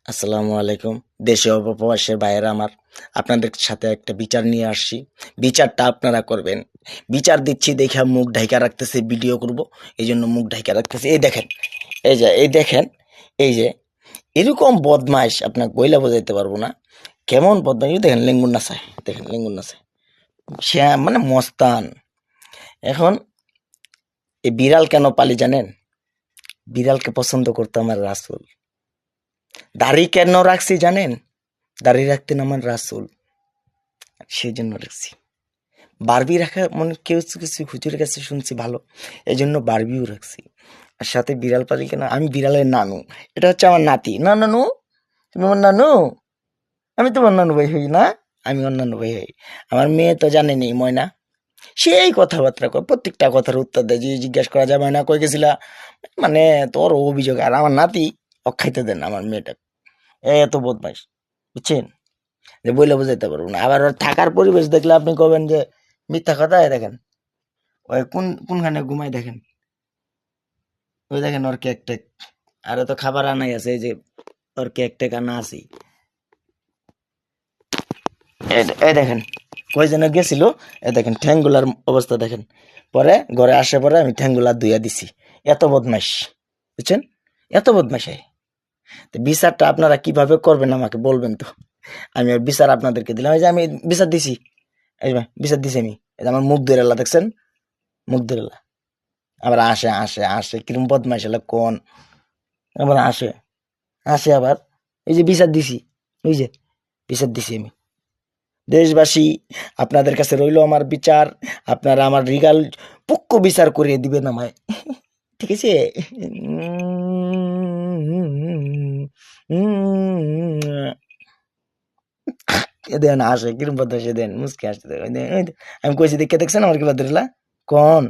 আসসালামু আলাইকুম। দেশে ও প্রবাসের ভাইয়েরা আমার, আপনাদের সাথে একটা বিচার নিয়ে আসছি। বিচারটা আপনারা করবেন। বিচার দিচ্ছি দেখা মুখ ঢাইকা রাখতেছে, ভিডিও করব, এই জন্য মুখ ঢাইকা রাখতেছে। এই দেখেন, এই দেখেন, এই যে এরকম বদমাইশ আপনাকে বইলা বোঝাইতে পারবো না। কেমন বদমাইশ, এই দেখেন লেঙ্গুর নাচায়, দেখেন লেঙ্গুর নাচায়, সে মানে মস্তান। এখন এই বিড়াল কেন পালি জানেন? বিড়ালকে পছন্দ করতো আমার রাসূল। দাড়ি কেন রাখছি জানেন? দাড়ি রাখতেন আমার রাসূল, সেই জন্য রাখছি। বারবি রাখা মানে কেউ কিছু কিছু হুজুরের কাছে শুনছি ভালো, এই জন্য বারবিও রাখছি। আর সাথে বিড়াল পালি কেন? আমি বিড়ালের নানু, এটা হচ্ছে আমার নাতি। না নানু, তুমি আমার নানু? আমি তোমার নানু ভাই হই না? আমি ওর নানু ভাই হই। আমার মেয়ে তো জানেনি, ময়না, সেই কথাবার্তা কয়, প্রত্যেকটা কথার উত্তর দেয়। যে জিজ্ঞাসা করা যায় ময়না কই গেছিলা, মানে তোর অভিযোগ। আর আমার নাতি অখাইতে দেন আমার মেয়েটা, এত বদমাইশ, বুঝছেন? যে বইলে বুঝাইতে পারবো না। আবার ওর থাকার পরিবেশ দেখলে আপনি কবেন যে মিথ্যা কথা। দেখেন ওই কোনখানে ঘুমাই, দেখেন ওই দেখেন ওর কেক টেক, আরো তো খাবার আনাই আছে, এই যে ওর কেক টেক আনা আছে। এই দেখেন কই যেন গেছিল, এই দেখেন ঠ্যাঙ্গুলার অবস্থা দেখেন। পরে ঘরে আসে পরে আমি ঠ্যাঙ্গুলা ধুইয়া দিছি। এত বদমাইশ, বুঝছেন? এত বদমাইশ। তো বিচারটা আপনারা কিভাবে করবেন আমাকে বলবেন তো, আমি ওর বিচার আপনাদেরকে দিলাম। এই যে আমি বিচার দিছি, এই যে বিচার দিছি আমি। এই যে আমার মুখ ধরে দেখছেন, মুখ ধরে আবার আসে আসে আসে, কিরম বদমাইশ এলা কোন, আবার আসে আসে আবার। এই যে বিচার দিছি, ওই যে বিচার দিছি আমি। দেশবাসী, আপনাদের কাছে রইলো আমার বিচার, আপনারা আমার রিগাল পক্ষ বিচার করিয়ে দিবেন আমায়, ঠিক আছে? দেন আসে কিরম বদমাইশ, দেন মুসকে আসতে দেন। আমি কইছি দেখে দেখছেন আমার কি বাদ কোন